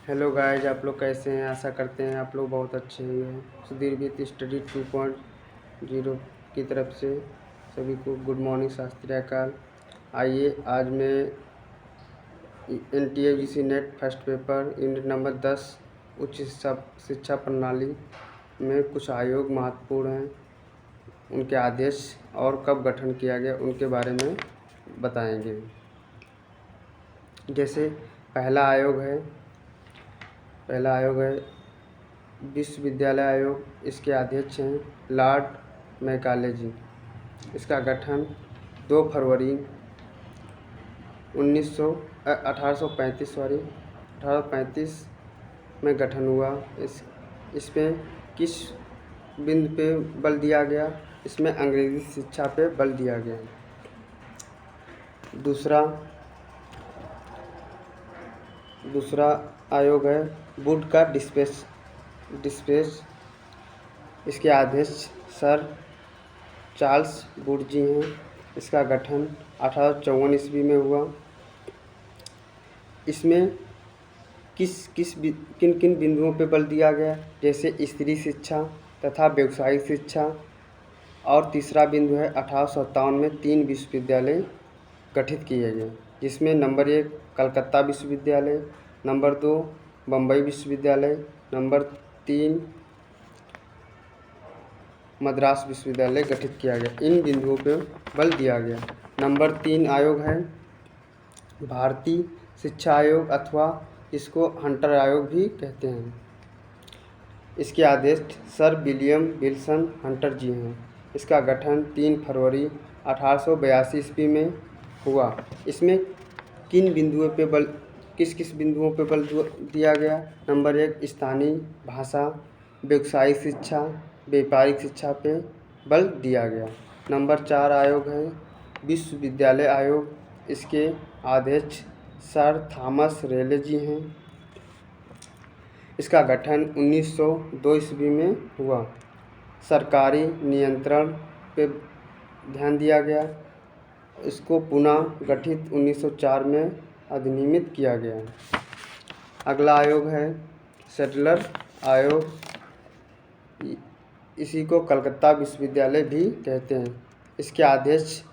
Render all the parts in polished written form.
Hello guys, आप लोग कैसे हैं? आशा करते हैं आप लोग बहुत अच्छे हैं। सुधीर विद स्टडी 2.0 की तरफ से सभी को गुड मॉर्निंग, शास्त्रीय काल। आइए आज मैं NTAGC net first paper unit number 10 उच्च शिक्षा प्रणाली में कुछ आयोग महत्वपूर्ण हैं, उनके आदेश और कब गठन किया गया उनके बारे में बताएंगे। जैसे पहला आयोग है विश्वविद्यालय आयोग। इसके अध्यक्ष हैं लॉर्ड मैकाले जी। इसका गठन 2 फरवरी 1835 में गठन हुआ। इसमें किस बिंदु पे बल दिया गया? इसमें अंग्रेजी शिक्षा पे बल दिया गया। दूसरा आयोग है वुड का डिस्पेच। इसके अध्यक्ष सर चार्ल्स वुड जी हैं। इसका गठन 1854 ईस्वी में हुआ। इसमें किन किन बिंदुओं पर बल दिया गया? जैसे स्त्री शिक्षा तथा व्यावसायिक शिक्षा। और तीसरा बिंदु है 1857 में 3 विश्वविद्यालय गठित किए गए, जिसमें नंबर 1 कलकत्ता विश्वविद्यालय, नंबर 2 बम्बई विश्वविद्यालय, नंबर 3 मद्रास विश्वविद्यालय गठित किया गया। इन बिंदुओं पर बल दिया गया। नंबर 3 आयोग है भारतीय शिक्षा आयोग, अथवा इसको हंटर आयोग भी कहते हैं। इसके अध्यक्ष सर विलियम विल्सन हंटर जी हैं। इसका गठन 3 फरवरी 1882 ईस्वी में हुआ। इसमें किस किस बिंदुओं पे बल दिया गया? नंबर 1 स्थानीय भाषा, व्यावसायिक शिक्षा, व्यापारिक शिक्षा पे बल दिया गया। नंबर 4 आयोग है विश्वविद्यालय आयोग। इसके अध्यक्ष सर थॉमस रेले जी हैं। इसका गठन 1902 ईस्वी में हुआ। सरकारी नियंत्रण पे ध्यान दिया गया। इसको पुनः गठित 1904 में अधिनियमित किया गया। अगला आयोग है सैडलर आयोग। इसी को कलकत्ता विश्वविद्यालय भी कहते हैं। इसके अध्यक्ष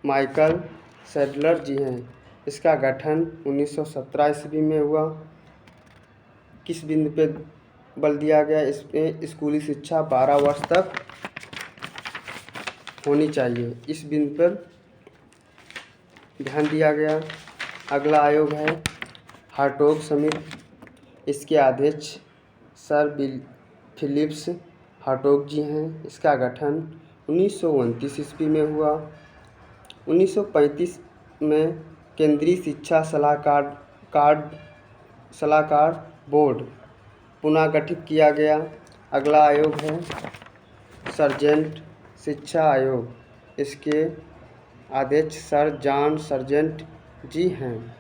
माइकल सैडलर जी हैं। इसका गठन 1917 ईस्वी में हुआ। किस बिंदु पे बल दिया गया? इसमें स्कूली शिक्षा 12 वर्ष तक होनी चाहिए, इस बिंदु पर ध्यान दिया गया। अगला आयोग है हार्टोग समिति। इसके अध्यक्ष सर फिलिप्स हार्टोग जी हैं। इसका गठन 1929 ईस्वी में हुआ। 1935 में केंद्रीय शिक्षा सलाहकार बोर्ड पुनः गठित किया गया। अगला आयोग है सर्जेंट शिक्षा आयोग। इसके अध्यक्ष सर जॉन सर्जेंट जी हैं।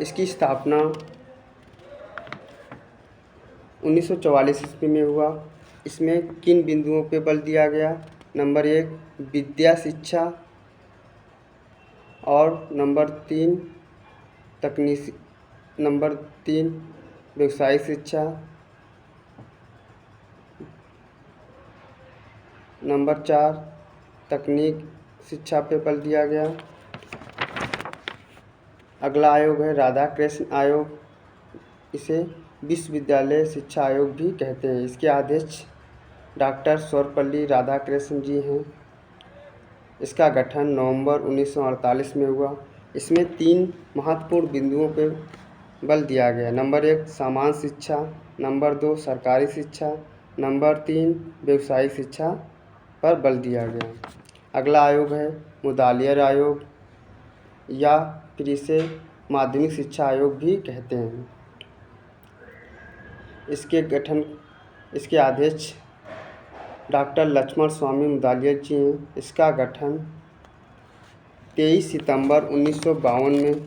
इसकी स्थापना 1944 ईस्वी में हुआ। इसमें किन बिंदुओं पर बल दिया गया? नंबर 1 विद्या शिक्षा, और नंबर 3 व्यावसायिक शिक्षा, नंबर 4 तकनीक शिक्षा पे बल दिया गया। अगला आयोग है राधा कृष्ण आयोग। इसे विश्वविद्यालय शिक्षा आयोग भी कहते हैं। इसके अध्यक्ष डॉक्टर सर्वपल्ली राधाकृष्णन जी हैं। इसका गठन नवंबर 1948 में हुआ। इसमें 3 महत्वपूर्ण बिंदुओं पर बल दिया गया। नंबर 1 सामान्य शिक्षा, नंबर 2 सरकारी शिक्षा, नंबर 3 व्यावसायिक शिक्षा पर बल दिया गया। अगला आयोग है मुदालियर आयोग, या फिर इसे माध्यमिक शिक्षा आयोग भी कहते हैं। इसके अध्यक्ष डॉक्टर लक्ष्मण स्वामी मुदालियर जी हैं। इसका गठन 23 सितंबर 1952 में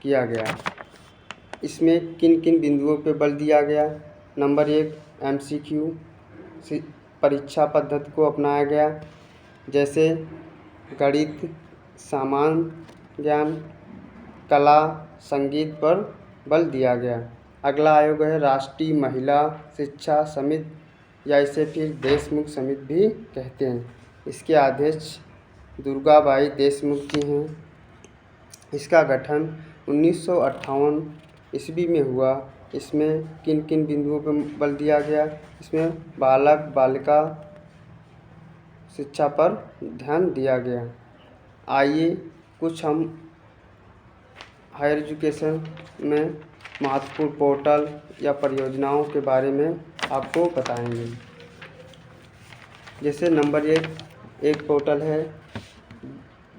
किया गया। इसमें किन किन बिंदुओं पर बल दिया गया? नंबर 1 MCQ परीक्षा पद्धति को अपनाया गया, जैसे गणित, सामान्य ज्ञान, कला, संगीत पर बल दिया गया। अगला आयोग है राष्ट्रीय महिला शिक्षा समिति या इसे फिर देशमुख समिति भी कहते हैं। इसके अध्यक्ष दुर्गाबाई देशमुख जी हैं। इसका गठन 1958 ईस्वी में हुआ। इसमें किन किन बिंदुओं पर बल दिया गया? इसमें बालक बालिका शिक्षा पर ध्यान दिया गया। आइए कुछ हम हायर एजुकेशन में महत्वपूर्ण पोर्टल या परियोजनाओं के बारे में आपको बताएंगे। जैसे नंबर एक पोर्टल है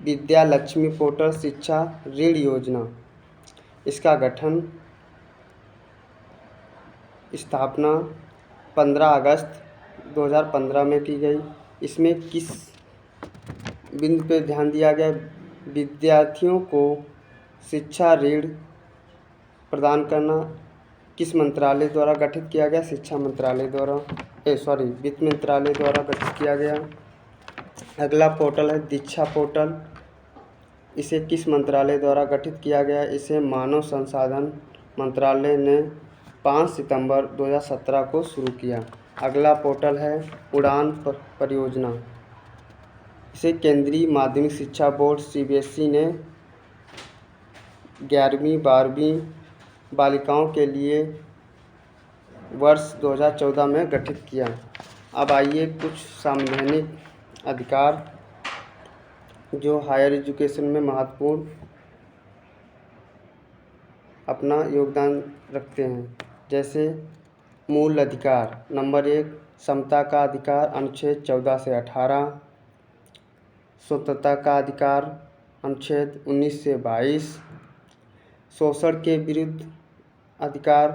विद्या लक्ष्मी पोर्टल शिक्षा ऋण योजना। इसका गठन स्थापना 15 अगस्त 2015 में की गई। इसमें किस बिंदु पे ध्यान दिया गया? विद्यार्थियों को शिक्षा ऋण प्रदान करना किस मंत्रालय द्वारा गठित किया गया? शिक्षा मंत्रालय द्वारा वित्त मंत्रालय द्वारा गठित किया गया। अगला पोर्टल है दीक्षा पोर्टल। इसे किस मंत्रालय द्वारा गठित किया गया? इसे मानव संसाधन मंत्रालय ने 5 सितंबर 2017 को शुरू किया। अगला पोर्टल है उड़ान परियोजना। इसे केंद्रीय माध्यमिक शिक्षा बोर्ड CBSE ने 11वीं 12वीं बालिकाओं के लिए वर्ष 2014 में गठित किया। अब आइए कुछ संवैधानिक अधिकार जो हायर एजुकेशन में महत्वपूर्ण अपना योगदान रखते हैं। जैसे मूल अधिकार नंबर 1 समता का अधिकार अनुच्छेद 14 से 18, स्वतंत्रता का अधिकार अनुच्छेद 19 से 22, शोषण के विरुद्ध अधिकार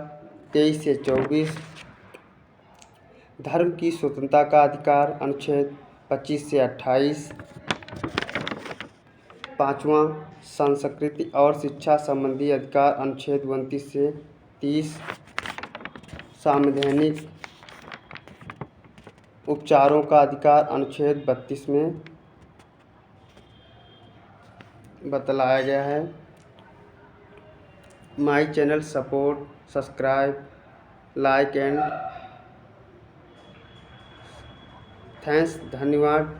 23 से 24, धर्म की स्वतंत्रता का अधिकार अनुच्छेद 25 से 28, पाँचवां संस्कृति और शिक्षा संबंधी अधिकार अनुच्छेद 29 से 30, संवैधानिक उपचारों का अधिकार अनुच्छेद 32 में बतलाया गया है। My channel support subscribe like and thanks. धन्यवाद।